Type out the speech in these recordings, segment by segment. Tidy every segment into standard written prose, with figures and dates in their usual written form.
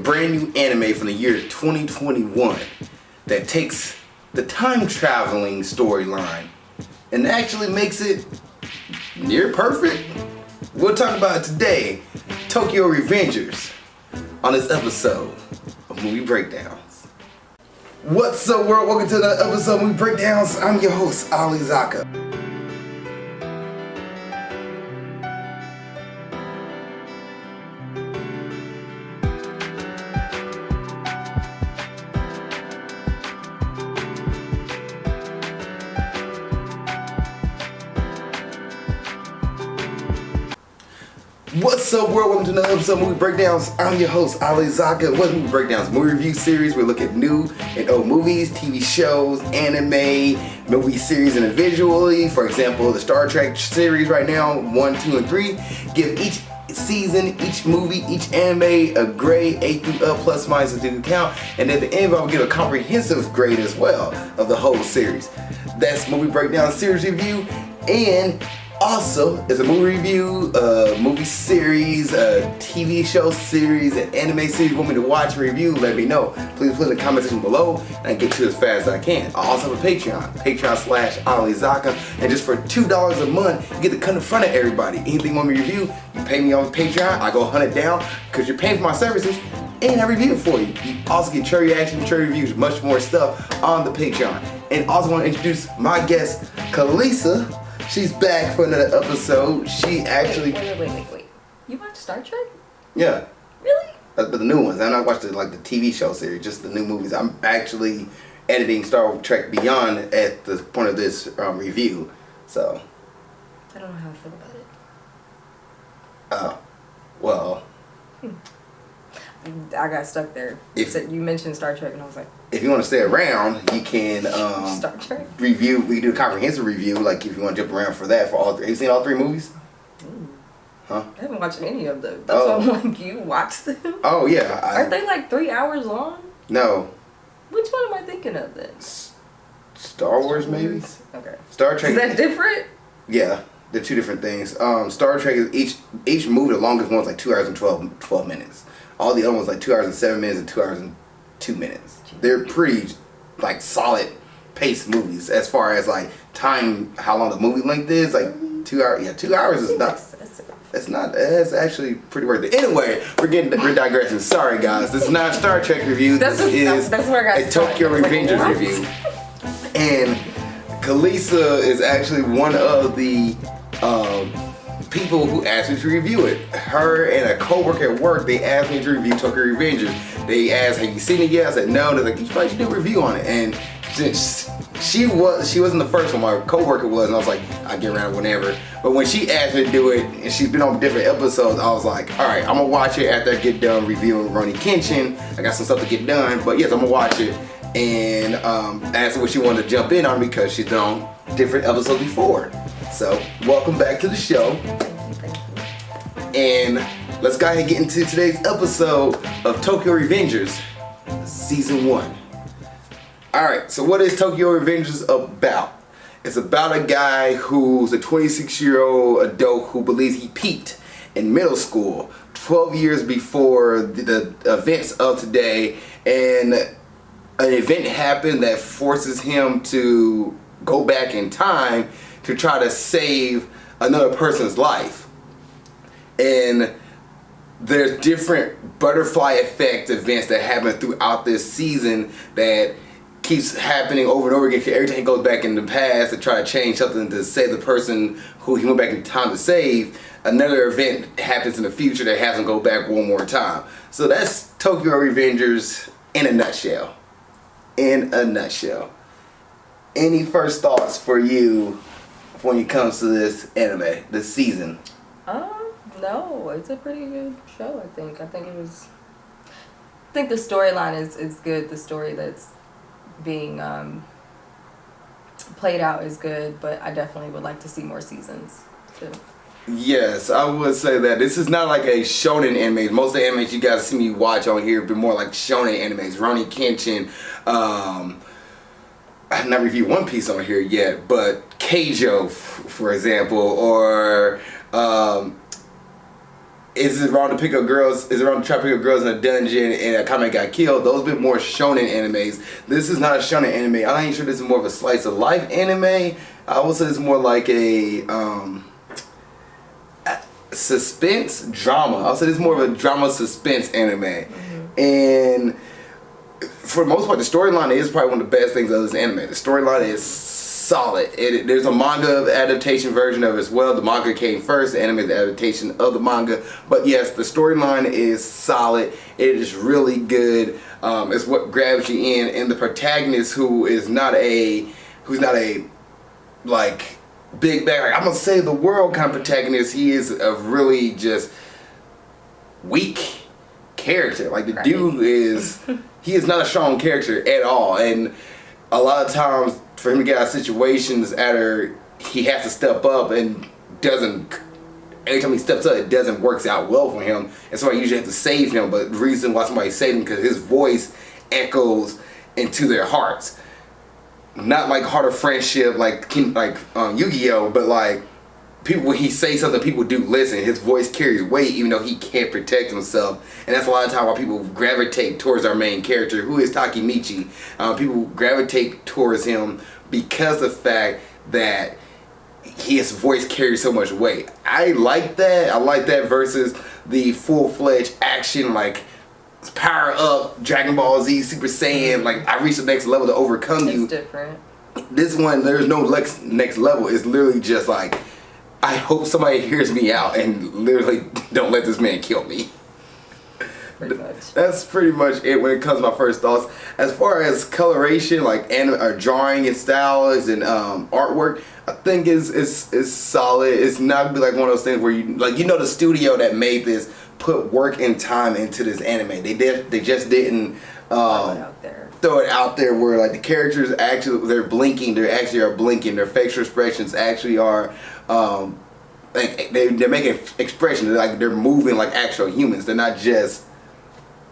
brand new anime from the year 2021 that takes the time traveling storyline and actually makes it near perfect. We'll talk about it today, Tokyo Revengers, on this episode of Movie Breakdowns. What's up, world? Welcome to another episode of Movie Breakdowns. I'm your host, Ali Zakka. What's up, world? Welcome to another episode of Movie Breakdowns. I'm your host, Ali Zakka. What's Movie Breakdowns? Movie review series. We look at new and old movies, TV shows, anime, movie series individually. For example, the Star Trek series right now, 1, 2, and 3. Give each season, each movie, each anime a grade, A through up, plus minus a due count. And at the end, I'll give a comprehensive grade as well of the whole series. That's Movie Breakdown series review. And also, it's a movie review, movie series, TV show series, an anime series you want me to watch and review, let me know. Please put in the comment section below and I get to it as fast as I can. I also have a Patreon, Patreon/Ali Zakka, and just for $2 a month, you get to come in front of everybody. Anything you want me to review, you pay me on Patreon, I go hunt it down, because you're paying for my services, and I review it for you. You also get cherry action, cherry reviews, much more stuff on the Patreon. And also want to introduce my guest, Khali. She's back for another episode. She actually... Wait. You watch Star Trek? Yeah. Really? But the new ones. I'm not watching the TV show series, just the new movies. I'm actually editing Star Trek Beyond at the point of this review. So... I don't know how I feel about it. Oh. Well... I got stuck there. You mentioned Star Trek and I was like... If you want to stay around, you can Star Trek? review. We can do a comprehensive review, like if you want to jump around for that. For all three. Have you seen all 3 movies? Huh? I haven't watched any of them. That's why I'm like, you watched them? Oh, yeah. Aren't they like 3 hours long? No. Which one am I thinking of then? Star Wars, maybe? Okay. Star Trek. Is that different? Yeah. They're 2 different things. Star Trek is each movie, the longest one's like 2 hours and 12 minutes. All the other ones like 2 hours and 7 minutes and 2 hours and 2 minutes. They're pretty like solid paced movies as far as like time, how long the movie length is. Like 2 hours. Yeah, 2 hours is not. It's not. It's actually pretty worth it. Anyway, we're digressing. Sorry guys, this is not a Star Trek review. This is where I got a Tokyo Revengers review. And Khali is actually one of the people who asked me to review it. Her and a co-worker at work, they asked me to review Tokyo Revengers. They asked, have you seen it yet? I said no. They're like, you probably should do a review on it. And she wasn't the first one, my co-worker was, and I was like, I'll get around whenever. But when she asked me to do it, and she's been on different episodes, I was like, alright, I'm gonna watch it after I get done reviewing Rurouni Kenshin. I got some stuff to get done, but yes, I'm gonna watch it. And asked her what she wanted to jump in on because she's done different episodes before. So, welcome back to the show. Thank you. And let's go ahead and get into today's episode of Tokyo Revengers, Season 1. Alright, so what is Tokyo Revengers about? It's about a guy who's a 26-year-old adult who believes he peaked in middle school 12 years before the events of today, and an event happened that forces him to go back in time to try to save another person's life. And there's different butterfly effect events that happen throughout this season that keeps happening over and over again. Every time he goes back in the past to try to change something to save the person who he went back in time to save, another event happens in the future that has him go back one more time. So that's Tokyo Revengers in a nutshell. In a nutshell. Any first thoughts for you when it comes to this anime, this season? No, it's a pretty good show, I think. I think the storyline is good. The story that's being played out is good, but I definitely would like to see more seasons too. Yes, I would say that. This is not like a shonen anime. Most of the animes you guys see me watch on here have been more like shonen animes. Rurouni Kenshin, I have not reviewed One Piece on here yet, but Keijo, for example, or is it wrong to pick up girls? Is it wrong to try to pick up girls in a dungeon and a comment got killed? Those bit more shonen animes. This is not a shonen anime. I'm not even sure this is more of a slice of life anime. I would say it's more like a suspense drama. I'll say this is more of a drama suspense anime. And for the most part, the storyline is probably one of the best things of this anime. The storyline is solid. There's a manga adaptation version of it as well. The manga came first. The anime is the adaptation of the manga. But yes, the storyline is solid. It is really good. It's what grabs you in. And the protagonist, who's not a like big bag, like, I'm gonna save the world kind of protagonist. He is a really just weak character. Like the dude is, he is not a strong character at all. And a lot of times for him to get out of situations after he has to step up and doesn't, every time he steps up it doesn't work out well for him, and somebody usually has to save him. But the reason why somebody saved him because his voice echoes into their hearts. Not like Heart of Friendship like Yu-Gi-Oh, but like people, when he says something, people do listen. His voice carries weight even though he can't protect himself. And that's a lot of time why people gravitate towards our main character, who is Takemichi. People gravitate towards him because of the fact that his voice carries so much weight. I like that. I like that versus the full-fledged action, like power up, Dragon Ball Z, Super Saiyan, like I reached the next level to overcome you. It's different. This one, there's no next level. It's literally just like, I hope somebody hears me out and literally don't let this man kill me. Pretty much. That's pretty much it when it comes to my first thoughts. As far as coloration, like or drawing and styles and artwork, I think is solid. It's not be like one of those things where you like, you know, the studio that made this put work and time into this anime. They just didn't throw it out there where like the characters actually, they're blinking. They actually are blinking. Their facial expressions actually are like they're making expressions. Like they're moving like actual humans. They're not just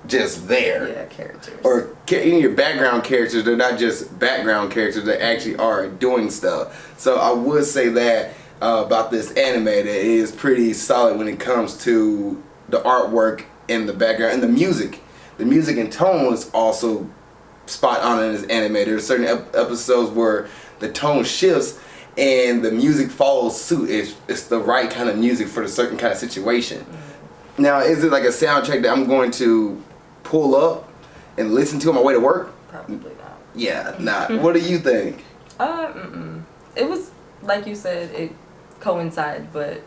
there. Yeah, characters. Or in your background characters, they're not just background characters. They actually are doing stuff. So I would say that about this anime, that it is pretty solid when it comes to the artwork and the background and the music. The music and tone is also spot on in this anime. There's certain episodes where the tone shifts and the music follows suit. It's the right kind of music for the certain kind of situation. Now, is it like a soundtrack that I'm going to pull up and listen to on my way to work? Probably not. Yeah, nah. What do you think? It was, like you said, it coincided, but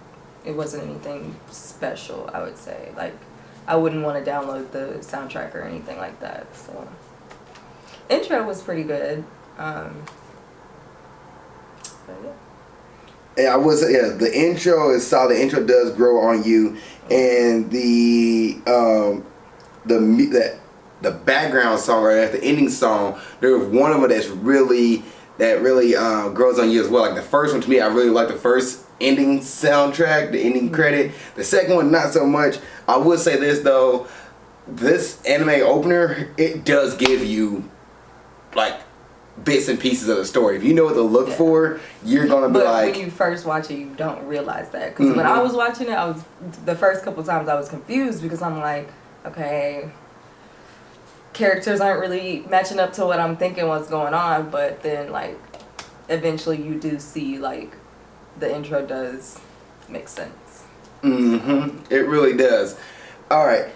it wasn't anything special, I would say. Like, I wouldn't want to download the soundtrack or anything like that. So, intro was pretty good. But yeah. Yeah, I would say, yeah, the intro is solid. The intro does grow on you, and the background song or the ending song, there's one of them that really grows on you as well. Like the first one, to me, I really like the first ending soundtrack, the ending credit. The second one, not so much. I would say this though, this anime opener, it does give you like bits and pieces of the story. If you know what to look for, you're gonna be like. When you first watch it, you don't realize that. Because when I was watching it, the first couple times I was confused because I'm like, okay, characters aren't really matching up to what I'm thinking what's going on. But then like, eventually you do see like, the intro does make sense. It really does. All right.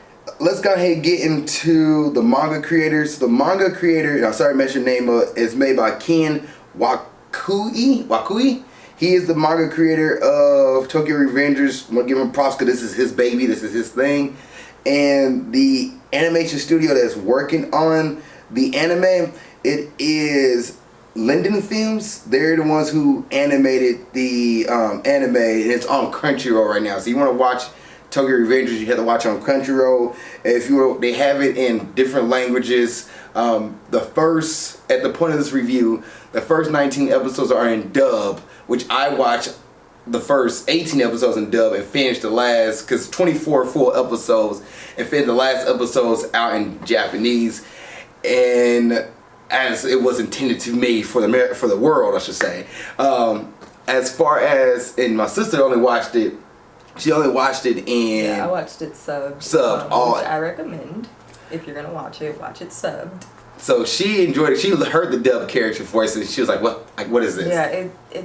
Let's go ahead and get into the manga creators. The manga creator, I'm sorry to mention your name, is made by Ken Wakui. He is the manga creator of Tokyo Revengers. I'm going to give him props because this is his baby. This is his thing. And the animation studio that's working on the anime, it is Linden Films. They're the ones who animated the anime. And it's on Crunchyroll right now. So you want to watch Tokyo Revengers, you have to watch on Crunchyroll. They have it in different languages. At the point of this review, the first 19 episodes are in dub, which I watched the first 18 episodes in dub and finished the last, because 24 full episodes, and finished the last episodes out in Japanese, and as it was intended to be for the world, I should say. As far as, and my sister only watched it She only watched it in... Yeah, I watched it subbed. Subbed. Which I recommend. If you're going to watch it subbed. So she enjoyed it. She heard the dub character voice and she was like, what is this? Yeah, it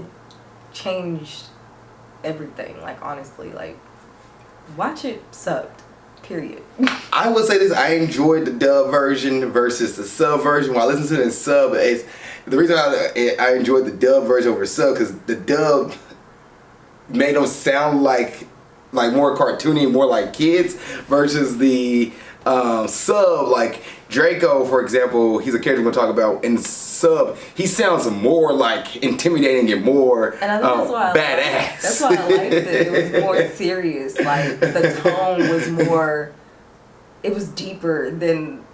changed everything. Like, honestly, like, watch it subbed. Period. I will say this, I enjoyed the dub version versus the sub version. While listening to it in sub, the reason I enjoyed the dub version over sub, because the dub made them sound like more cartoony and more like kids, versus the sub, like Draco, for example, he's a character we're going to talk about. In sub, he sounds more like intimidating and more and I think badass. That's why I liked it. It was more serious. Like, the tone was more, it was deeper than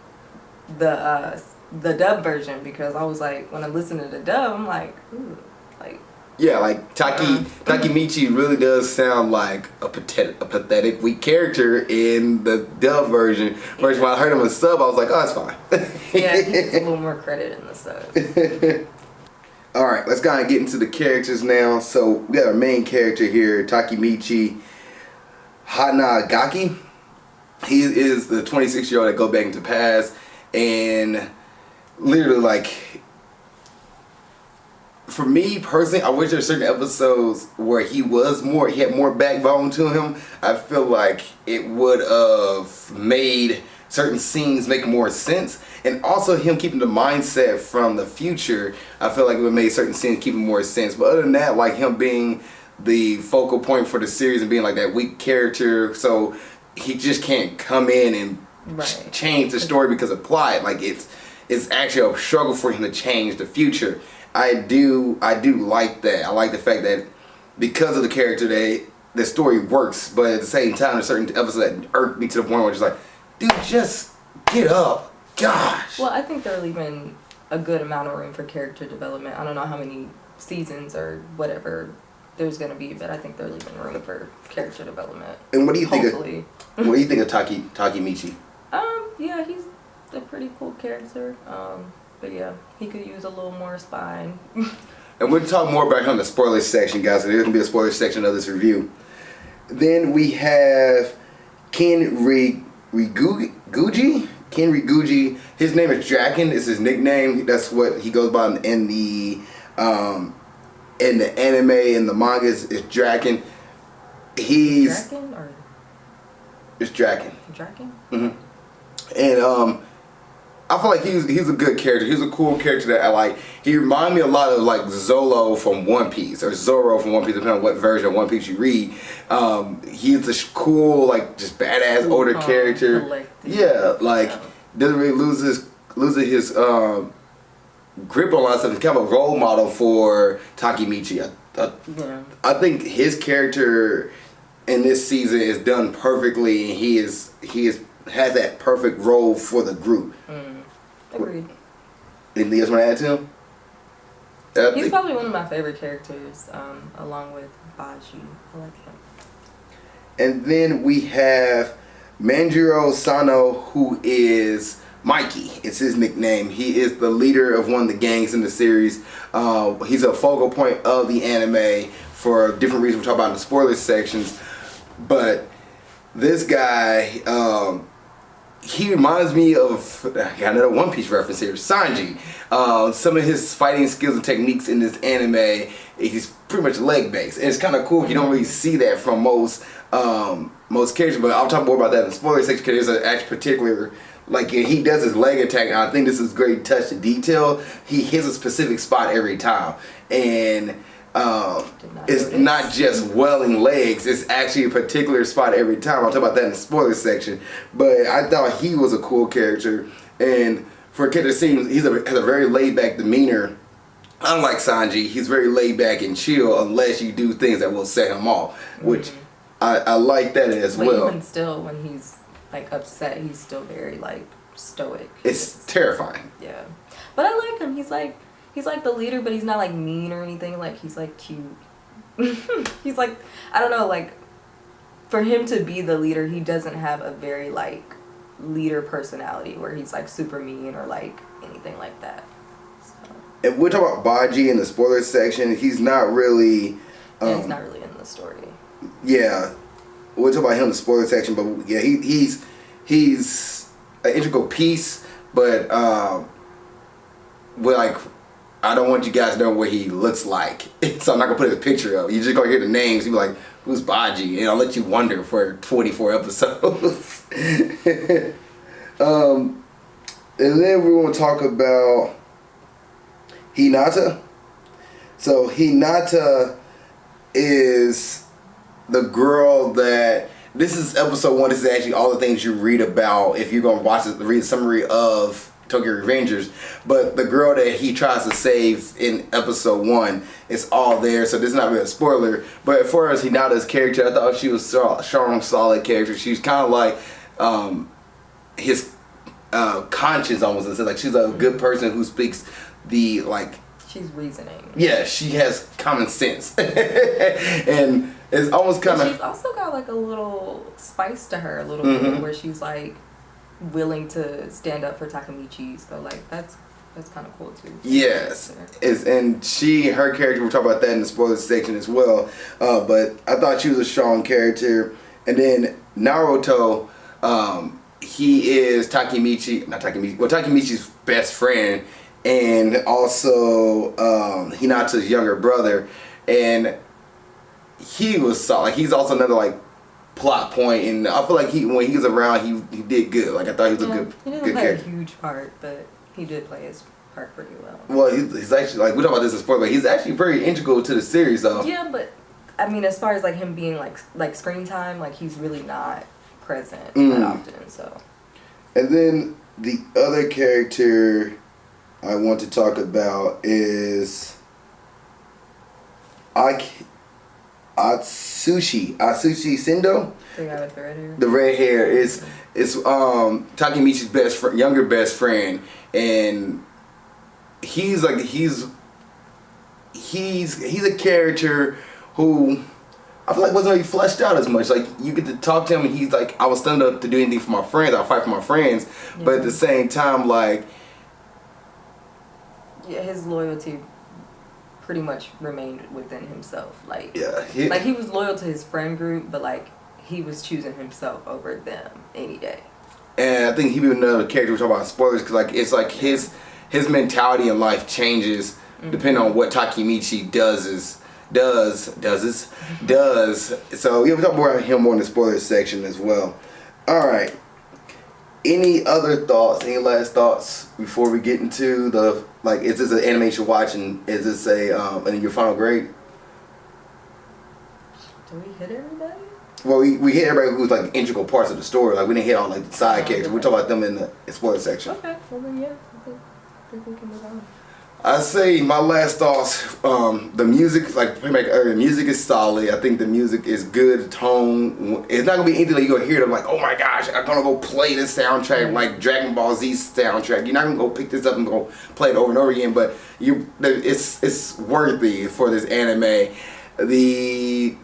the dub version, because I was like, when I listen to the dub, I'm like, ooh, like. Yeah, like Takemichi really does sound like a pathetic, weak character in the dub version. Versus when I heard him in sub, I was like, oh, it's fine. Yeah, he gets a little more credit in the sub. Alright, let's kind of get into the characters now. So, we got our main character here, Takemichi Hanagaki. He is the 26-year-old that go back into past, and literally, like, for me personally, I wish there were certain episodes where he had more backbone to him. I feel like it would have made certain scenes make more sense. And also him keeping the mindset from the future, I feel like it would have made certain scenes keep more sense. But other than that, like him being the focal point for the series and being like that weak character, so he just can't come in and change the story because of plot. Like it's actually a struggle for him to change the future. I do like that. I like the fact that because of the character, the story works, but at the same time, there's certain episodes that irk me to the point where it's like, dude, just get up. Gosh. Well, I think they're leaving a good amount of room for character development. I don't know how many seasons or whatever there's going to be, but I think they're leaving room for character development. And what do you think of Takemichi? Yeah, he's a pretty cool character. But yeah, he could use a little more spine. And we'll talk more about him in the spoiler section, guys. So there's going to be a spoiler section of this review. Then we have Ken Riguji. Ken Riguji. His name is Draken. It's his nickname. That's what he goes by in the anime and the manga. It's Draken. Draken or? It's Draken. Draken. Mm-hmm. And I feel like he's a good character. He's a cool character that I like. He reminds me a lot of like Zolo from One Piece or Zoro from One Piece, depending on what version of One Piece you read. He's this cool, like just badass older character. Collective. Yeah, like doesn't really lose his grip on a lot of stuff. He's kind of a role model for Takemichi. I think his character in this season is done perfectly. He has that perfect role for the group. Agreed. Anything else you want to add to him? He's probably one of my favorite characters, along with Baji. I like him. And then we have Manjiro Sano, who is Mikey. It's his nickname. He is the leader of one of the gangs in the series. He's a focal point of the anime for different reasons we'll talk about in the spoiler sections. But this guy, he reminds me of, I got another One Piece reference here, Sanji. Some of his fighting skills and techniques in this anime, he's pretty much leg based. And it's kind of cool. You don't really see that from most characters, but I'll talk more about that in the spoiler section because there's an actual particular, like he does his leg attack, and I think this is great touch to detail. He hits a specific spot every time. And it's not just welling legs, it's actually a particular spot every time. I'll talk about that in the spoiler section. But I thought he was a cool character, and for a character seems has a very laid back demeanor. Unlike Sanji, he's very laid back and chill unless you do things that will set him off, which I like that as well. But even still, when he's like upset, he's still very like stoic. It's terrifying. Yeah, but I like him. He's like the leader, but he's not like mean or anything. Like he's like cute. He's like, I don't know, like for him to be the leader, he doesn't have a very like leader personality where he's like super mean or like anything like that. So. And we'll talk about Baji in the spoiler section. He's not really. He's not really in the story. Yeah, we'll talk about him in the spoiler section. But yeah, he's an integral piece. But we're like, I don't want you guys to know what he looks like, so I'm not gonna put his picture up. You're just gonna hear the names. You'll be like, who's Baji? And I'll let you wonder for 24 episodes. And then we're gonna talk about Hinata. So Hinata is the girl that, this is episode 1. This is actually all the things you read about if you're gonna watch this, read a summary of Tokyo Revengers. But the girl that he tries to save in episode 1, it's all there. So this is not really a spoiler. But as far as Hinata's character, I thought she was a strong, solid character. She's kind of like his conscience almost. It's like she's a good person who speaks the like. She's reasoning. Yeah, she has common sense, and it's almost kind of. She's also got like a little spice to her, a little bit, where she's like willing to stand up for Takemichi. So like that's kind of cool too. Yes, and her character. We'll talk about that in the spoiler section as well. But I thought she was a strong character, and then Naruto. He is Takemichi's best friend, and also Hinata's younger brother, and he was solid. Like, he's also another like plot point, and I feel like when he was around, he did good. Like I thought he was a good He didn't good play character. a huge part, but he did play his part pretty well. Well, he's actually, like, we talk about this in sport, but he's actually very integral to the series, though. Yeah, but I mean, as far as like him being like screen time, like he's really not present that often. So. And then the other character I want to talk about is Atsushi Sendo. The guy with the red hair. The red hair is Takemichi's younger best friend, and he's a character who I feel like wasn't really fleshed out as much. Like, you get to talk to him, and he's like, I was stand up to do anything for my friends. I'll fight for my friends, but at the same time, like, yeah, his loyalty pretty much remained within himself. Like, he was loyal to his friend group, but like he was choosing himself over them any day. And I think he'd be another character we talk about in spoilers, because like it's like his mentality in life changes depending on what Takemichi does. So yeah, we talk more about him more in the spoilers section as well. All right. Any other thoughts? Any last thoughts before we get into the, like, is this an animation watch, and is this and your final grade? Do we hit everybody? Well, we hit everybody who's like integral parts of the story. Like, we didn't hit all like the side characters. We talk about them in the spoiler section. Okay, well then yeah, I think we can move on. I say my last thoughts. The music, like the music is solid. I think the music is good. Tone. It's not gonna be anything that you're gonna hear them like, oh my gosh, I'm gonna go play this soundtrack like Dragon Ball Z soundtrack. You're not gonna go pick this up and go play it over and over again. But it's worthy for this anime. The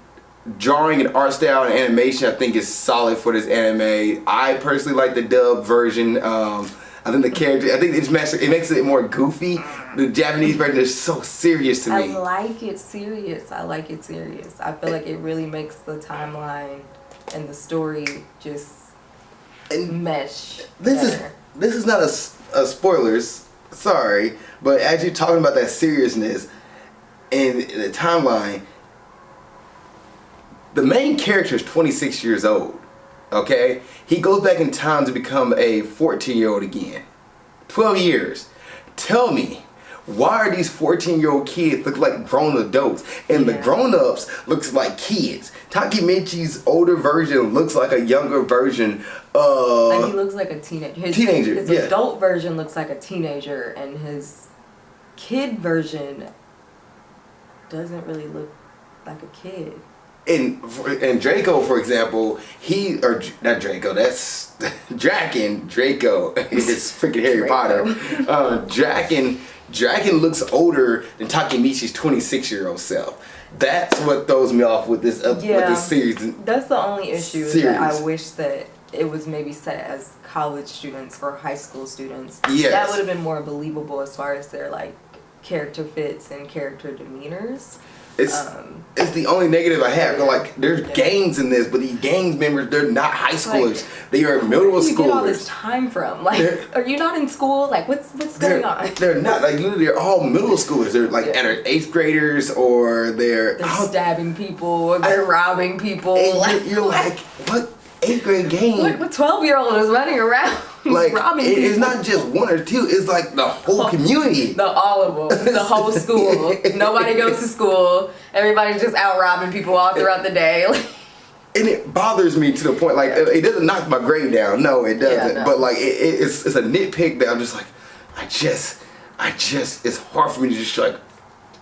drawing and art style and animation, I think, is solid for this anime. I personally like the dub version. I think the character, it makes it more goofy. The Japanese version is so serious to me. I like it serious. I feel like it really makes the timeline and the story just mesh better. This is not a spoilers, sorry, but as you're talking about that seriousness and the timeline, the main character is 26 years old. Okay? He goes back in time to become a 14-year-old again. 12 years. Tell me, why are these 14-year-old kids look like grown adults? And the grown-ups looks like kids. Takemichi's older version looks like a younger version of... Like, he looks like a teenager. His adult version looks like a teenager, and his kid version doesn't really look like a kid. And Draco, for example, not Draco, that's Draken. Draco is freaking Harry Potter. Draken looks older than Takemichi's 26-year-old self. That's what throws me off with this series. That's the only issue. Is that I wish that it was maybe set as college students or high school students. Yes. That would have been more believable as far as their like character fits and character demeanors. It's the only negative I have. Like, there's gangs in this, but these gangs members, they're not high schoolers. Like, they are middle schoolers. Where do you get all this time from? Like, are you not in school? Like, what's going on? They're not. Like, literally, they're all middle schoolers. They're like either 8th graders or they're stabbing people or they're robbing people. And you're like, what 8th grade gang? What 12-year-old is running around? Like, robbing it's not just one or two, it's like the whole community. All of them. The whole school. Nobody goes to school. Everybody's just out robbing people all throughout the day. And it bothers me to the point, like, it doesn't knock my grade down. No, it doesn't. Yeah, no. But, like, it's a nitpick that I'm just like, it's hard for me to just, like,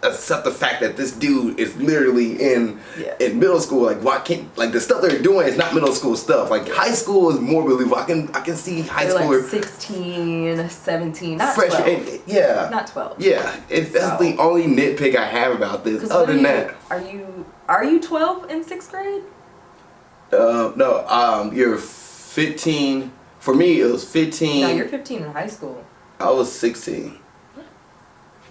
accept the fact that this dude is literally in middle school. Like, why can't, like, the stuff they're doing is not middle school stuff. Like, high school is more believable. I can see high schooler like 16, 17, not freshman, 12. Yeah. Not 12. Yeah. That's the only nitpick I have about this. Other than that. Are you 12 in 6th grade? No, you're 15. For me, it was 15. No, you're 15 in high school. I was 16.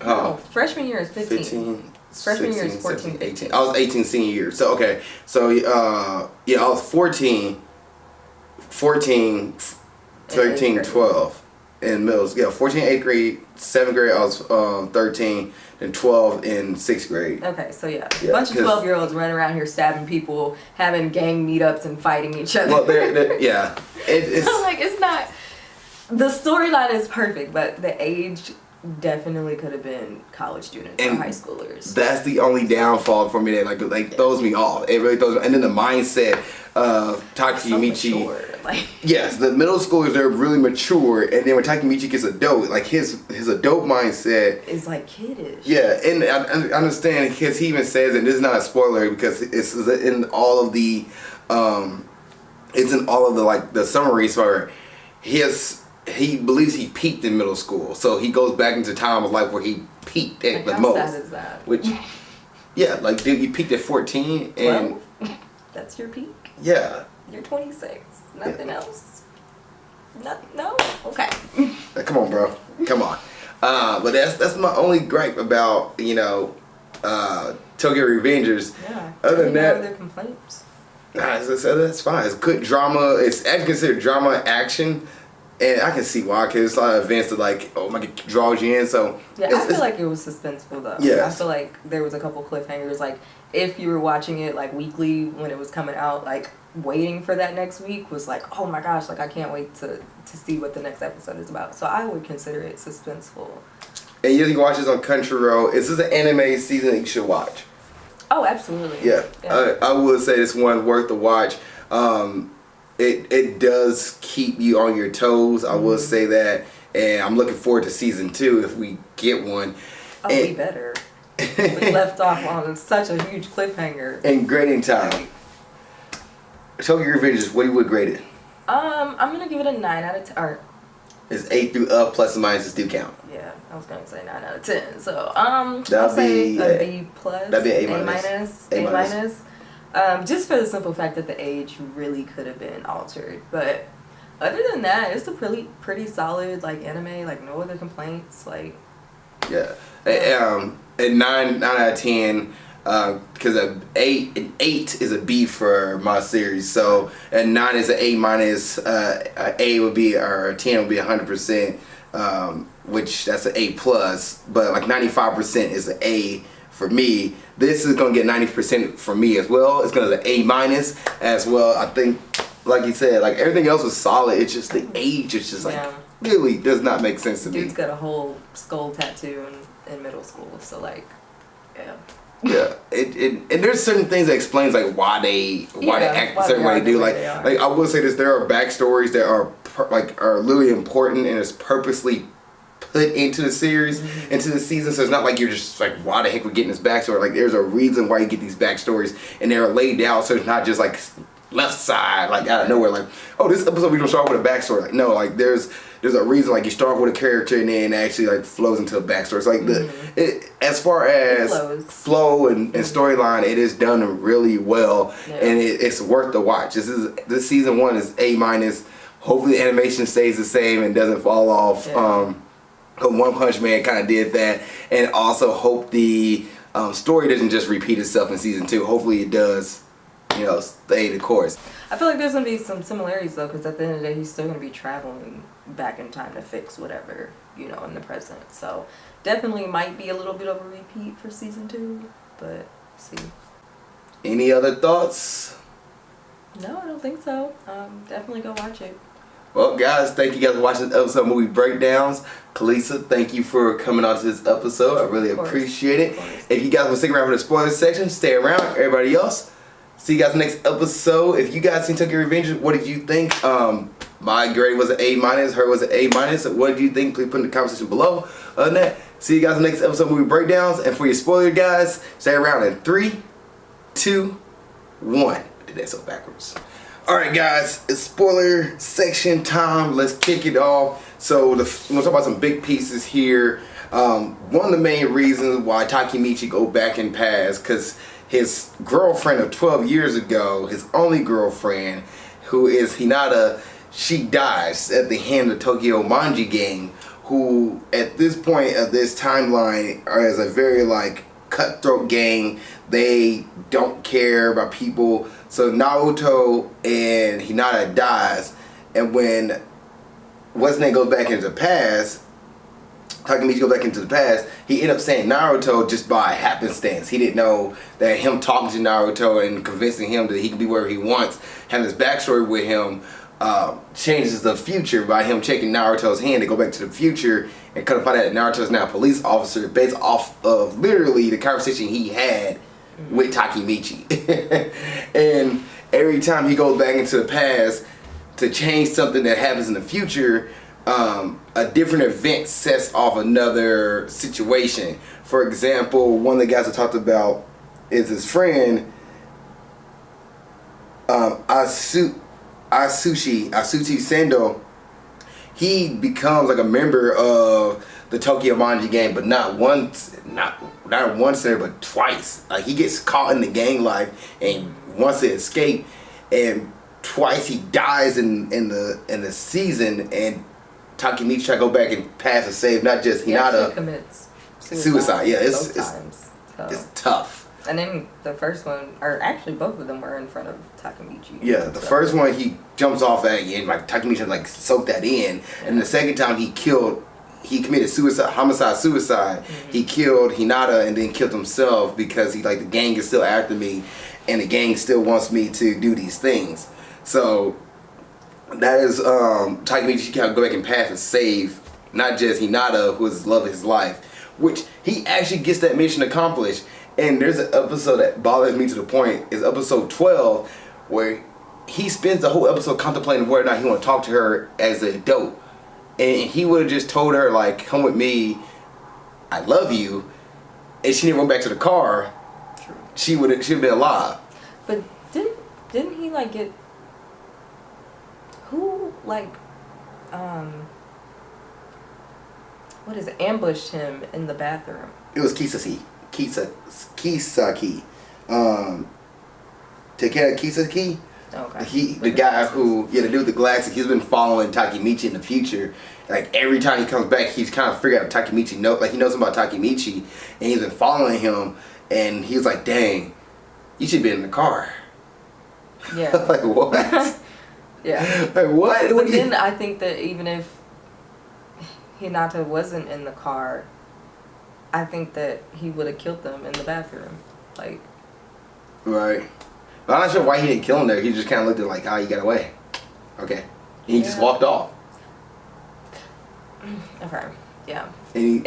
No, freshman year is 15. Freshman 16, year is 14, 17, 18. I was 18 senior year. So, okay. So, I was 14, 13, 12 in middle school. Yeah, 14 8th grade, 7th grade, I was 13, and 12 in 6th grade. Okay, so a bunch of 12-year-olds running around here stabbing people, having gang meetups and fighting each other. Well, yeah. It's so, like, it's not... The storyline is perfect, but the age definitely could have been college students or high schoolers. That's the only downfall for me that like throws me off. It really throws me. And then the mindset of Takemichi. Yes, the middle schoolers, they're really mature, and then when Takemichi gets adult, like his adult mindset is like kiddish. Yeah, and I understand because he even says, and this is not a spoiler because it's in all of the like the summaries where he believes he peaked in middle school, so he goes back into time of life where he peaked at the most. How sad is that? Which, yeah, like dude, you peaked at 14, and that's your peak. Yeah. You're 26. Nothing else. No. Okay. Come on, bro. Come on. But that's my only gripe about Tokyo Revengers. Yeah. Other than that, their complaints. That's fine. It's good drama. It's actually considered drama action. And I can see why, because it's a lot of events that, like, oh my God, draws you in, so... Yeah, I feel like it was suspenseful, though. Yeah. I feel like there was a couple cliffhangers, like, if you were watching it, like, weekly when it was coming out, like, waiting for that next week was like, oh my gosh, like, I can't wait to see what the next episode is about. So I would consider it suspenseful. And you can watch this on Crunchyroll. This is an anime season that you should watch. Oh, absolutely. Yeah. I would say this one worth the watch. It does keep you on your toes. I will say that, and I'm looking forward to season 2 if we get one. Oh, we better. We left off on such a huge cliffhanger. And grading time. Tokyo Revengers, what do you would grade it? I'm gonna give it a 9 out of 10. Or it's 8 through up, plus and minuses do count. Yeah, I was gonna say 9 out of 10. So I'll say a B plus. That'd be A minus. Just for the simple fact that the age really could have been altered. But other than that, it's a pretty solid like anime. Like no other complaints. Like yeah. At 9 out of 10. Because an 8 is a B for my series, so a 9 is an A minus. A would be, or a 10 would be 100%, which that's an A plus. But like 95% is an A for me. This is gonna get 90% for me as well. It's gonna be an A minus as well. I think, like you said, like everything else was solid. It's just the age. It's just like really does not make sense to me. Dude's got a whole skull tattoo in middle school, so like, yeah. Yeah, and there's certain things that explains like why they act a certain way they do. Like I will say this: there are backstories that are literally important and is purposely put into the series, into the season. So it's not like you're just like, why the heck we're getting this backstory? Like there's a reason why you get these backstories, and they're laid out so it's not just like left side, like out of nowhere. Like, oh, this episode we gonna start with a backstory. Like no, like there's a reason. Like you start with a character and then actually like flows into a backstory. It's like as far as flow and storyline, it is done really well, and it's worth the watch. This season 1 is A minus. Hopefully the animation stays the same and doesn't fall off. One Punch Man kind of did that, and also hope the story doesn't just repeat itself in season 2. Hopefully it does, stay the course. I feel like there's going to be some similarities though, because at the end of the day he's still going to be traveling back in time to fix whatever, in the present. So definitely might be a little bit of a repeat for season 2, but see. Any other thoughts? No, I don't think so. Definitely go watch it. Well, guys, thank you guys for watching this episode of Movie Breakdowns. Kalisa, thank you for coming on to this episode. I really appreciate it. If you guys want to stick around for the spoiler section, stay around. Everybody else, see you guys next episode. If you guys seen Tokyo Revengers, what did you think? My grade was an A-, her was an A-. What did you think? Please put in the comment section below. Other than that, see you guys next episode of Movie Breakdowns. And for your spoiler guys, stay around in 3, 2, 1. I did that so backwards. Alright guys, it's spoiler section time. Let's kick it off. So we're going to talk about some big pieces here. One of the main reasons why Takemichi go back in past, because his girlfriend of 12 years ago, his only girlfriend, who is Hinata, she dies at the hand of the Tokyo Manji gang, who at this point of this timeline is a very cutthroat gang. They don't care about people. So Naruto and Hinata dies, and when what's name goes back into the past, Takemichi goes back into the past, he ended up saying Naruto just by happenstance. He didn't know that him talking to Naruto and convincing him that he can be wherever he wants, having this backstory with him, changes the future by him checking Naruto's hand to go back to the future and kind of find out that Naruto is now a police officer based off of literally the conversation he had with Takemichi. And every time he goes back into the past to change something that happens in the future, a different event sets off another situation. For example, one of the guys I talked about is his friend Asushi Sendo. He becomes a member of the Tokyo Manji gang, but not once there, but twice. He gets caught in the gang life and wants to escape, and twice he dies in the season, and Takemichi try to go back and pass to save not just Hinata. He commits suicide. Yeah, both times. It's tough. And then the first one, or actually both of them were in front of Takemichi. Yeah, the first one he jumps off at and Takemichi soaked that in, yeah. And the second time he committed homicide. Mm-hmm. He killed Hinata and then killed himself because he the gang is still after me, and the gang still wants me to do these things. So that is Takemichi can go back and pass and save not just Hinata, who is the love of his life, which he actually gets that mission accomplished. And there's an episode that bothers me to the point, is episode 12, where he spends the whole episode contemplating whether or not he want to talk to her as an adult. And he would have just told her, come with me, I love you, and she didn't run back to the car. True. She would have been alive. But didn't he get who ambushed him in the bathroom? It was Kisaki. Takeda Kisaki. Okay. The guy who, the dude with the glasses, he's been following Takemichi in the future. Every time he comes back, he's kind of figured out Takemichi he knows about Takemichi, and he's been following him, and he's like, dang, you should be in the car. Yeah. What? Yeah. What? But then I think that even if Hinata wasn't in the car, I think that he would have killed them in the bathroom. Right. But I'm not sure why he didn't kill him there. He just kind of looked at how he got away. Okay. He just walked off. Okay. Yeah. And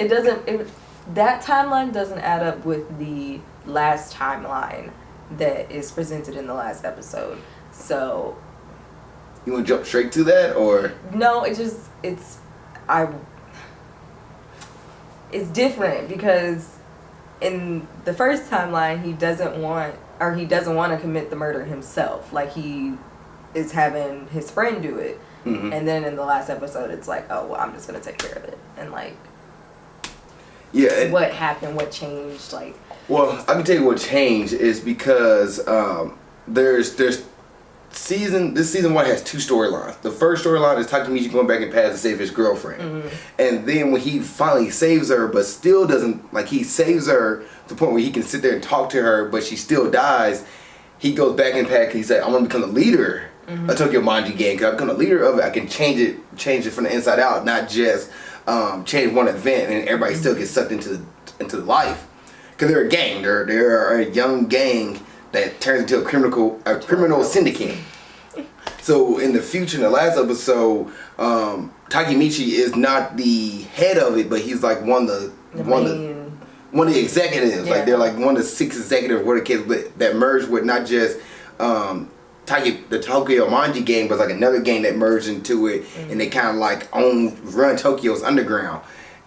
that timeline doesn't add up with the last timeline that is presented in the last episode. So. You want to jump straight to that, or? No, it's different because in the first timeline he doesn't want to commit the murder himself. He is having his friend do it. Mm-hmm. And then in the last episode it's oh well, I'm just gonna take care of it, and yeah, what happened, what changed, well, I can tell you what changed is because there's this season 1 has 2 storylines. The first storyline is Takemichi going back in past to save his girlfriend, and then when he finally saves her, but still doesn't, like, he saves her to the point where he can sit there and talk to her, but she still dies. He goes back in past. He said, "I'm gonna become the leader of Tokyo Manji Gang. Cause I become the leader of it. I can change it from the inside out, not just change one event and everybody still gets sucked into the life. Cause they're a gang. They're a young gang that turns into a criminal syndicate." So in the future, in the last episode, Takemichi is not the head of it, but he's like one of the executives. Yeah. Like they're like one of the 6 executives were the kids that merged with not just the Tokyo Manji gang, but like another gang that merged into it, and they kind of like run Tokyo's underground.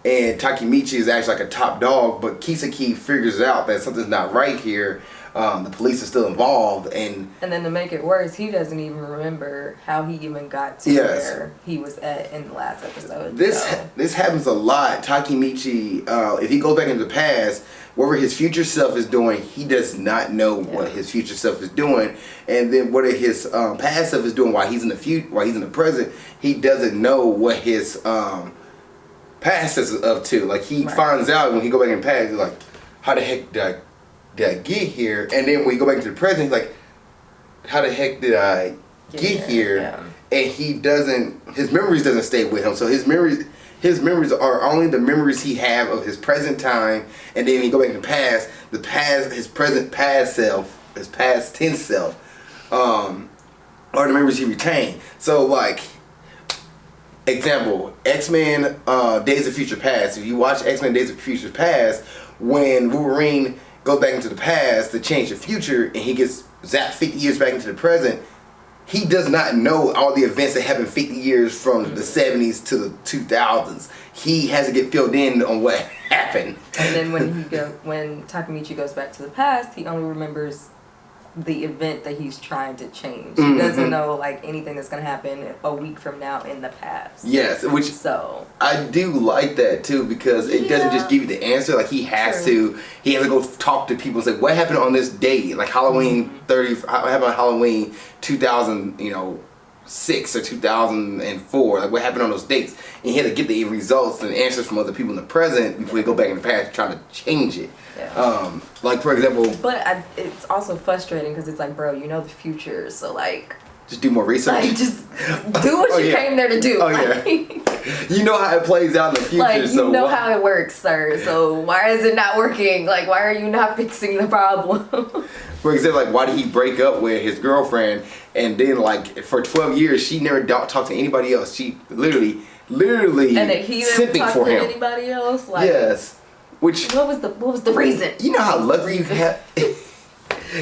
And Takemichi is actually like a top dog, but Kisaki figures out that something's not right here. The police are still involved, and then to make it worse, he doesn't even remember how he even got to where he was at in the last episode. This happens a lot. Takemichi, if he goes back into the past, whatever his future self is doing, he does not know what his future self is doing, and then what his past self is doing while he's in the present, he doesn't know what his past is up to. Like he finds out when he go back in the past, he's like, how the heck did I get here? And then when you go back into the present, he's like, how the heck did I get here? Yeah. And his memories doesn't stay with him. So his memories are only the memories he have of his present time. And then when you go back to the past, his present past self, his past tense self, are the memories he retained. So like, example, X-Men Days of Future Past. If you watch X-Men Days of Future Past, when Wolverine goes back into the past to change the future and he gets zapped 50 years back into the present, he does not know all the events that happened 50 years from the 70s to the 2000s. He has to get filled in on what happened. And then when Takemichi goes back to the past, he only remembers the event that he's trying to change. He doesn't know like anything that's going to happen a week from now in the past. Yes, which I do like that too, because it doesn't just give you the answer. Like he has to go talk to people and say, what happened on this day? Like Halloween what happened on Halloween 2006 or 2004? Like what happened on those dates? And he had to get the results and answers from other people in the present before he go back in the past and try to change it. Yeah. Like for example, but it's also frustrating because it's like, bro, you know the future, so like just do more research. Like just do what you came there to do. You know how it plays out in the future. Like you know how it works, sir. So why is it not working? Like why are you not fixing the problem? For example, like why did he break up with his girlfriend and then like for 12 years she never talked to anybody else? She literally and he didn't talk for to him. Anybody else? Like, yes. Which what was the reason? You know how lucky you have.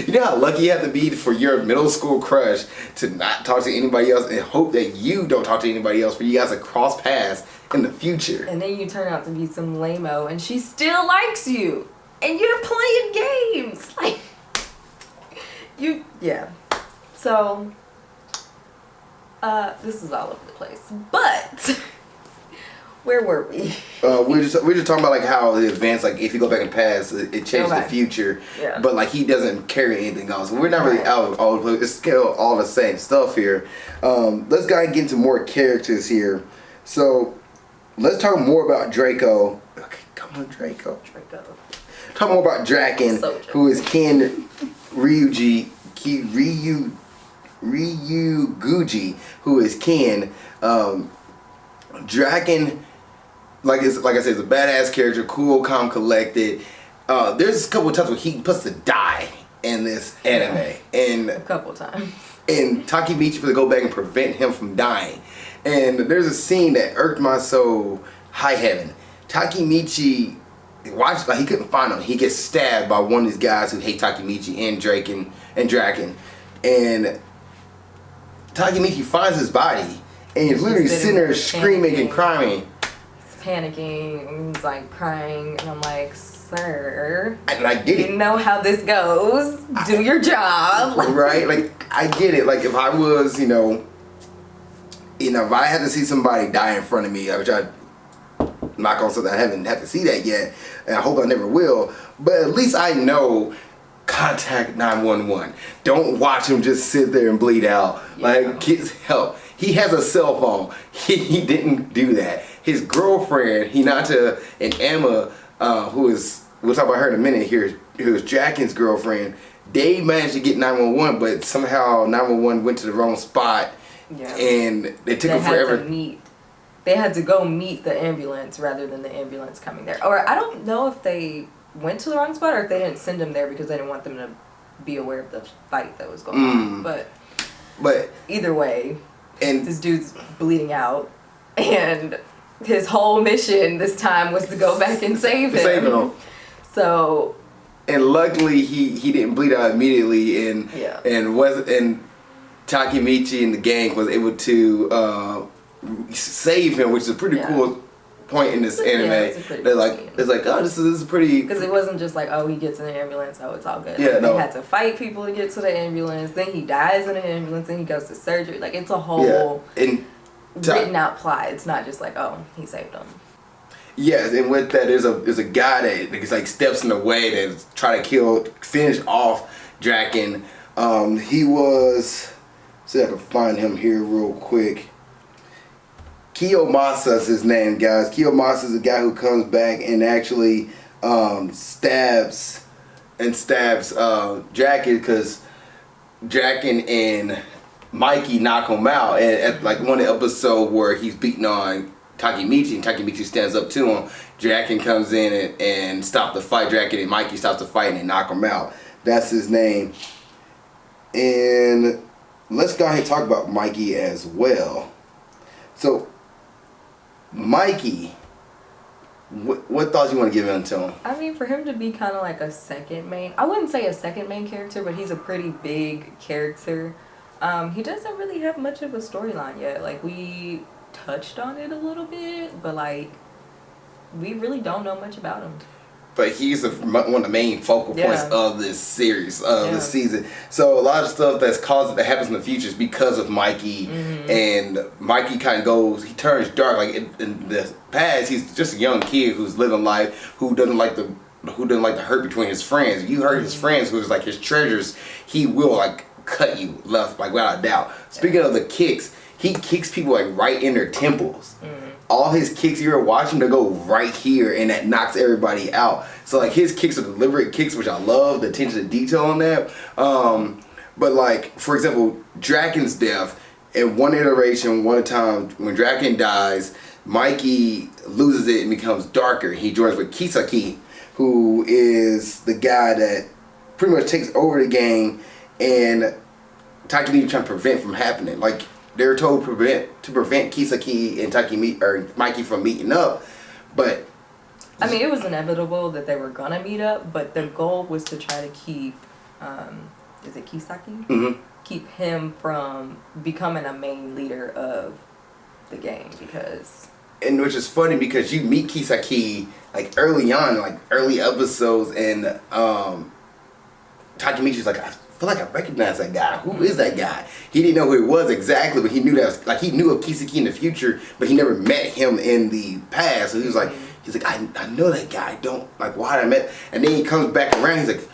You know how lucky you have to be for your middle school crush to not talk to anybody else and hope that you don't talk to anybody else for you guys to cross paths in the future. And then you turn out to be some lame-o and she still likes you and you're playing games. Like So this is all over the place. But where were we? We're just talking about like how the events, like if you go back in the past, it changes the future. Yeah. But like he doesn't carry anything else. We're not really out of all the place. It's still all the same stuff here. Let's go and get into more characters here. So let's talk more about Draco. Okay, come on, Draco. Talk more about Draken, who is Ken Ryuguji, who is Ken. Draken, like I said, is a badass character, cool, calm, collected. There's a couple of times where he supposed to die in this anime, and a couple of times. And Takemichi for to go back and prevent him from dying. And there's a scene that irked my soul high heaven. Takemichi watched, like he couldn't find him. He gets stabbed by one of these guys who hate Takemichi and Draken. And Takemichi finds his body. And he's literally sitting there screaming and crying. He's panicking and he's like crying. And I'm like, sir. And I get it. You know how this goes. Do your job. Right? Like, I get it. Like, if I was, if I had to see somebody die in front of me, which I knock on something, I haven't had to see that yet. And I hope I never will. But at least I know contact 911. Don't watch him just sit there and bleed out. Yeah. Like, get help. He has a cell phone. He didn't do that. His girlfriend, Hinata and Emma, who is, we'll talk about her in a minute here, who is Jackin's girlfriend, they managed to get 911, but somehow 911 went to the wrong spot. Yeah. And they took them forever. They had to go meet the ambulance rather than the ambulance coming there. Or I don't know if they went to the wrong spot or if they didn't send them there because they didn't want them to be aware of the fight that was going on. But either way, and this dude's bleeding out, and his whole mission this time was to go back and save him. So, and luckily he didn't bleed out immediately, and Takemichi and the gang was able to save him, which is a pretty cool point in this anime. They're like, it's like, oh, this is pretty. Because it wasn't just like, oh, he gets in the ambulance, oh, it's all good. Yeah, He had to fight people to get to the ambulance. Then he dies in the ambulance. Then he goes to surgery. Like, it's a whole written out plot. It's not just like, oh, he saved him. Yes, and with that, there's a guy that like steps in the way that's trying to finish off Draken. He was. See if I can find him here real quick. Kiyomasa is his name, guys. Kiyomasa is the guy who comes back and actually stabs Draken, because Draken and Mikey knock him out. And at like one episode where he's beating on Takemichi and Takemichi stands up to him, Draken comes in and stop the fight. Draken and Mikey stop the fight and they knock him out. That's his name. And let's go ahead and talk about Mikey as well. So, Mikey, what thoughts you want to give into him? I mean, for him to be kind of like a second main, I wouldn't say a second main character, but he's a pretty big character. He doesn't really have much of a storyline yet. Like, we touched on it a little bit, but like, we really don't know much about him. But he's one of the main focal points of this series, this season. So a lot of stuff that happens in the future is because of Mikey. Mm-hmm. And Mikey kind of he turns dark. Like in the past, he's just a young kid who's living life, who doesn't like the hurt between his friends. You hurt his friends, who's like his treasures, he will like cut you left, like without a doubt. Speaking of the kicks, he kicks people like right in their temples. Mm-hmm. All his kicks, you're watching to go right here, and that knocks everybody out. So like his kicks are deliberate kicks, which I love, the attention to detail on that. But like, for example, Draken's death, in one iteration, one time, when Draken dies, Mikey loses it and becomes darker. He joins with Kisaki, who is the guy that pretty much takes over the gang, and Takemichi trying to prevent from happening. Like, they were told to prevent Kisaki and Mikey from meeting up, but I mean, it was inevitable that they were gonna meet up. But the goal was to try to keep, is it Kisaki? Mm-hmm. Keep him from becoming a main leader of the gang, and which is funny because you meet Kisaki like early on, like early episodes, and Takemichi's like, I feel like I recognize that guy. Who is that guy? He didn't know who it was exactly, but he knew that he knew of Kisaki in the future, but he never met him in the past. So he was like, I know that guy. I don't like why I met. And then he comes back around. He's like,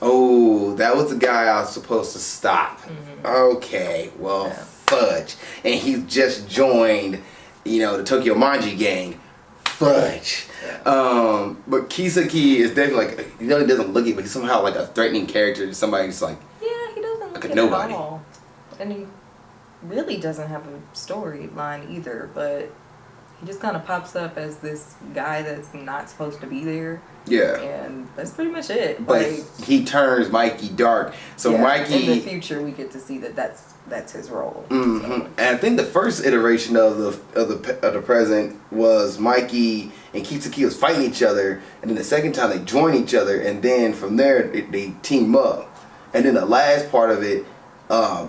oh, that was the guy I was supposed to stop. Mm-hmm. Okay, well, fudge. And he just joined, the Tokyo Manji gang. Fudge. Yeah. But Kisaki is definitely like, he doesn't look it, but he's somehow like a threatening character to somebody who's like, he doesn't look like it nobody. At all. And he really doesn't have a storyline either, but he just kind of pops up as this guy that's not supposed to be there. Yeah. And that's pretty much it. But he turns Mikey dark. So Mikey, in the future, we get to see that's his role. Mm-hmm. So. And I think the first iteration of the present was Mikey and Kisaki was fighting each other, and then the second time they join each other, and then from there they team up. And then the last part of it,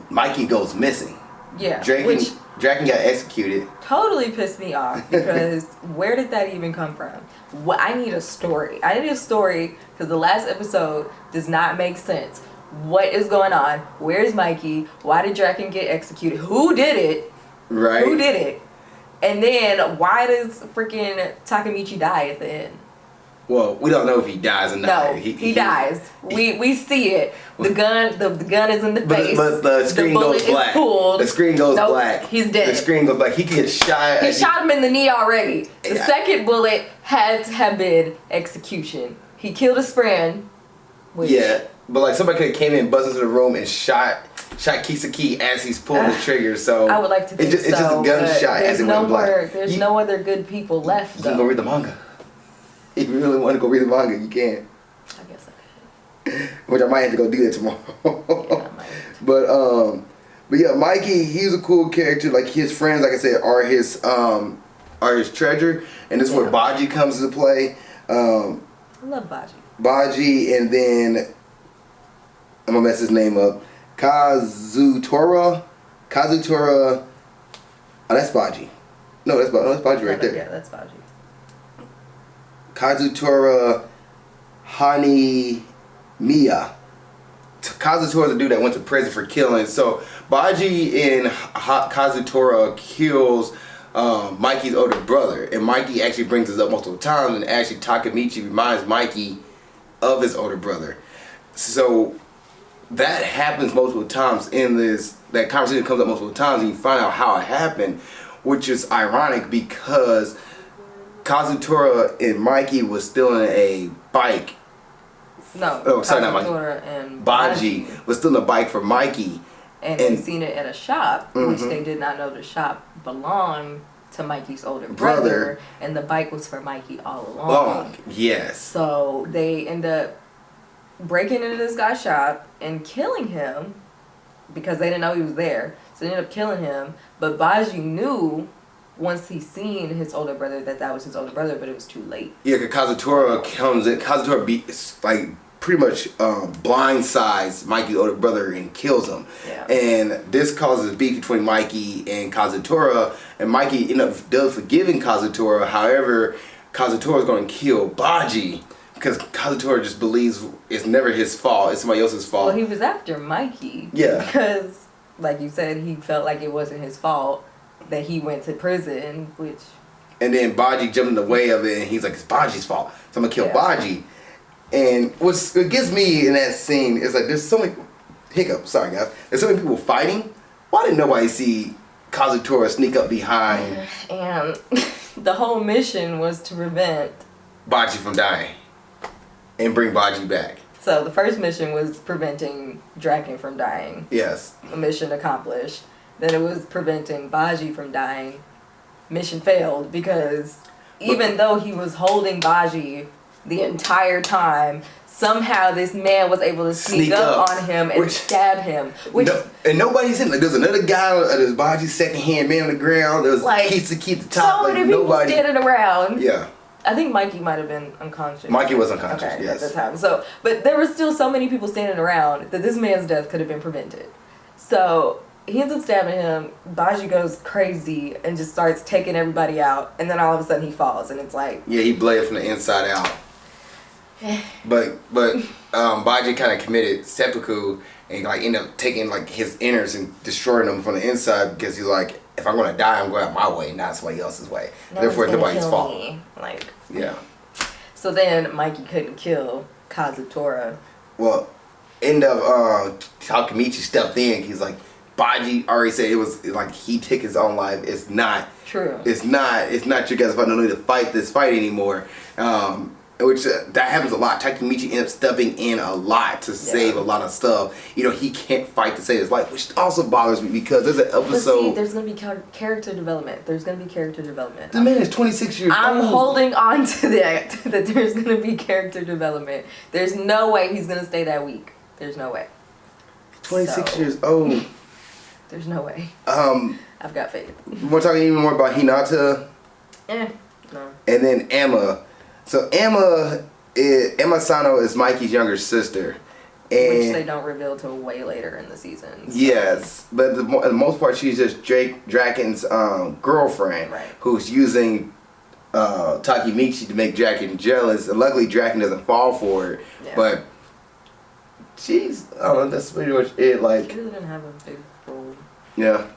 Mikey goes missing. Yeah. Draken got executed. Totally pissed me off because where did that even come from? I need a story. I need a story because the last episode does not make sense. What is going on? Where's Mikey? Why did Draken get executed? Who did it? Right. Who did it? And then why does freaking Takemichi die at the end? Well, we don't know if he dies or not. No, he dies. We see it. The gun is in the face. But the screen goes black. The screen goes black. He's dead. The screen goes black. He gets shot. He shot him in the knee already. The second bullet had to have been execution. He killed his friend. Yeah, but like somebody could have came in, buzzed into the room, and shot Kisaki as he's pulling the trigger. So I would like to think it's just a gunshot as it went black. There's no other good people left. You can go read the manga. If you really want to go read the manga, you can. I guess I could. Which I might have to go do that tomorrow. Yeah, I might. But yeah, Mikey, he's a cool character. Like his friends, like I said, are his treasure, and this is where Baji comes into play. I love Baji. Baji, and then I'm gonna mess his name up. Kazutora. Oh, that's Baji. No, that's Baji right there. Yeah, that's Baji. Kazutora Hanemiya. Kazutora's the dude that went to prison for killing. So Baji and Kazutora kills Mikey's older brother, and Mikey actually brings this up multiple times, and actually Takemichi reminds Mikey of his older brother. So that happens multiple times in this. That conversation comes up multiple times, and you find out how it happened, which is ironic because Kazutora and Mikey was still in a bike. No, Kazutora and Baji was still in a bike for Mikey. And they seen it at a shop, which they did not know the shop belonged to Mikey's older brother, and the bike was for Mikey all along. Yes. So they end up breaking into this guy's shop and killing him because they didn't know he was there. So they ended up killing him. But Baji knew once he seen his older brother that was his older brother, but it was too late. Yeah, because Kazutora comes in. Kazutora pretty much blindsides Mikey's older brother and kills him. Yeah. And this causes beef between Mikey and Kazutora, and Mikey does forgiving Kazutora. However, Kazutora is going to kill Baji because Kazutora just believes it's never his fault, it's somebody else's fault. Well, he was after Mikey. Yeah. Because, like you said, he felt like it wasn't his fault that he went to prison, which... And then Baji jumped in the way of it, and he's like, it's Baji's fault, so I'm going to kill Baji. And what gets me in that scene is like, there's so many... Hiccup, sorry guys. There's so many people fighting. Why didn't nobody see Kazutora sneak up behind? And the whole mission was to prevent... Baji from dying. And bring Baji back. So the first mission was preventing Draken from dying. Yes. A mission accomplished. Then it was preventing Baji from dying. Mission failed because even though he was holding Baji the entire time, somehow this man was able to sneak up on him and stab him. And nobody's in. Like, there's another guy. There's Baji's second-hand man on the ground. There's Kisaki at the top. So many people standing around. Yeah. I think Mikey might have been unconscious. Mikey was unconscious, yes. At the time. So, but there were still so many people standing around that this man's death could have been prevented. So he ends up stabbing him. Baji goes crazy and just starts taking everybody out. And then all of a sudden he falls, and it's like... Yeah, he bled from the inside out. but Baji kind of committed seppuku and like ended up taking like his innards and destroying them from the inside because he's like, if I'm going to die, I'm going out my way, not somebody else's way. Therefore, it's nobody's fault. Yeah. So then Mikey couldn't kill Kazutora. Well, end up Takemichi stepped in. He's like, Baji already said it was like he took his own life. It's not true. It's not your guys' fault. No need to fight this fight anymore. Which that happens a lot. Takemichi ends up stepping in a lot to save a lot of stuff. You know, he can't fight to save his life, which also bothers me because there's an episode. But see, there's gonna be character development. The man is 26 years old. I'm holding on to that there's gonna be character development. There's no way he's gonna stay that weak. There's no way. 26 years old. There's no way. I've got faith. You want to talk even more about Hinata? No. And then Emma. So Emma Sano is Mikey's younger sister. And which they don't reveal till way later in the season. So. Yes, but the most part she's just Draken's girlfriend, who's using Takemichi to make Draken jealous. And luckily Draken doesn't fall for it. Yeah. But I don't know, that's pretty much it. Like, she didn't have a big role. Yeah.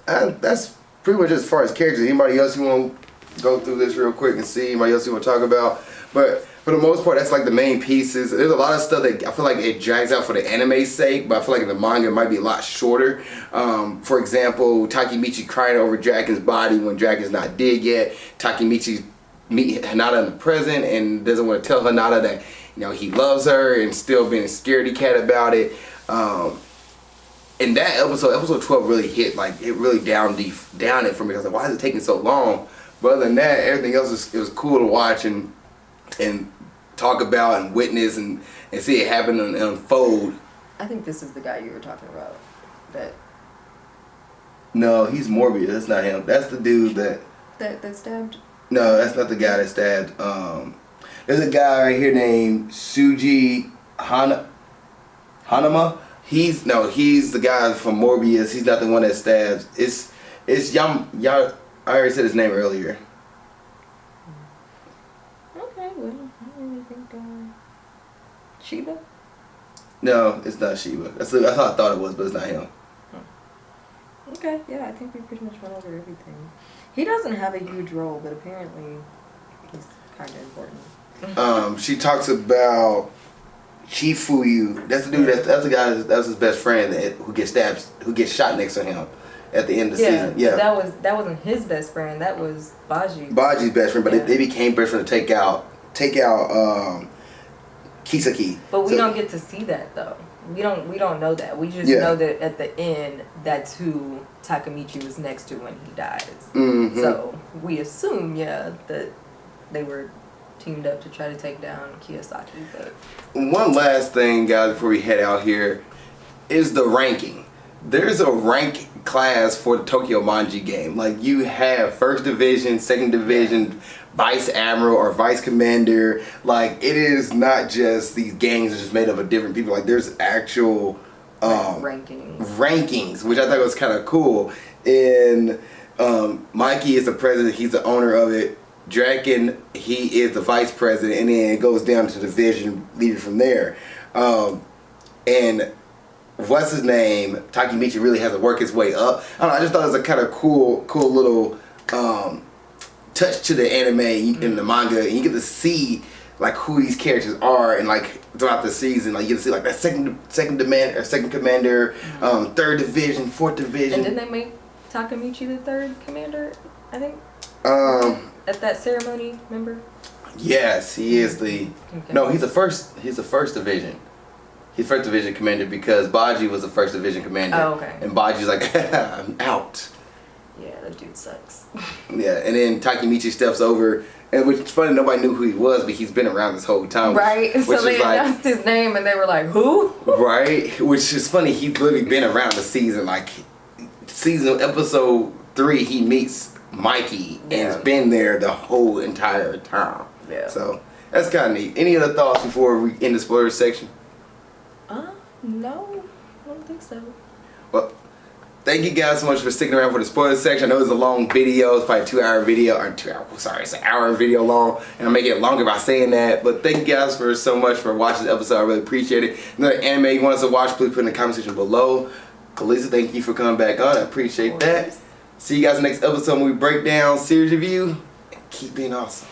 And that's pretty much as far as characters. Anybody else you want go through this real quick and see anybody else you want to talk about. But for the most part, that's like the main pieces. There's a lot of stuff that I feel like it drags out for the anime's sake, but I feel like the manga might be a lot shorter. For example, Takemichi crying over Draken's body when Draken's not dead yet. Takemichi meet Hinata in the present and doesn't want to tell Hinata that, you know, he loves her and still being a scaredy cat about it. And that episode 12 really hit, like it really down it for me. I was like, why is it taking so long? But other than that, everything else it was cool to watch and talk about and witness and see it happen and unfold. I think this is the guy you were talking about. No, he's Morbius. That's not him. That's the dude that stabbed. No, that's not the guy that stabbed. There's a guy right here named Shuji Hanama. He's the guy from Morbius. He's not the one that stabs. It's I already said his name earlier. Okay, well, I don't really think Shiba? No, it's not Shiba. That's how I thought it was, but it's not him. Okay, yeah, I think we pretty much went over everything. He doesn't have a huge role, but apparently he's kind of important. She talks about Chifuyu. That's the dude. That's the guy. That's his best friend who gets shot next to him at the end of the season. Yeah, that wasn't his best friend. That was Baji's best friend. But they became best friend to take out Kisaki. But we don't get to see that though. We don't know that. We just know that at the end, that's who Takemichi was next to when he dies. Mm-hmm. So we assume, that they were teamed up to try to take down Kiyosaki. But one last thing, guys, before we head out here, is the ranking. There's a rank class for the Tokyo Manji game. Like you have first division, second division, vice admiral or vice commander. Like it is not just these gangs are just made up of different people. Like there's actual rankings, which I thought was kind of cool. And Mikey is the president. He's the owner of it. Draken, he is the vice president, and then it goes down to division leader from there. And what's his name? Takemichi really has to work his way up. I don't know, I just thought it was a kind of cool little touch to the anime and the manga, and you get to see like who these characters are, and like throughout the season, like you get to see like that second commander, third division, fourth division. And didn't they make Takemichi the third commander? I think. At that ceremony, remember? Yes, he is the. Okay. No, he's the first. He's the first division. He's first division commander because Baji was the first division commander. Oh, okay. And Baji's like, I'm out. Yeah, that dude sucks. Yeah, and then Takemichi steps over, and which is funny, nobody knew who he was, but he's been around this whole time. Right, so they announced his name, and they were like, who? Right, which is funny, he's literally been around the season, like, episode 3, he meets Mikey, and has been there the whole entire time. Yeah. So, that's kind of neat. Any other thoughts before we end the spoiler section? No, I don't think so. Well, thank you guys so much for sticking around for the spoiler section. I know it's a long video. It's probably 2-hour video. Or 2 hours. Sorry, it's an hour video long. And I'll make it longer by saying that. But thank you guys so much for watching this episode. I really appreciate it. Another anime you want us to watch, please put in the comment section below. Kalisa, thank you for coming back on. I appreciate that. See you guys in the next episode when we break down series review. And keep being awesome.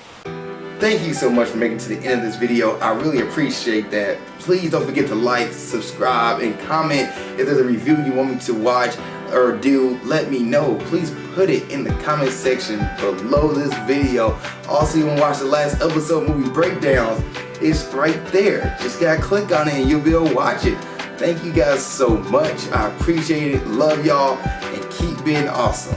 Thank you so much for making it to the end of this video. I really appreciate that. Please don't forget to like, subscribe, and comment. If there's a review you want me to watch or do, let me know. Please put it in the comment section below this video. Also, you want to watch the last episode movie breakdowns, it's right there. Just gotta click on it and you'll be able to watch it. Thank you guys so much. I appreciate it. Love y'all and keep being awesome.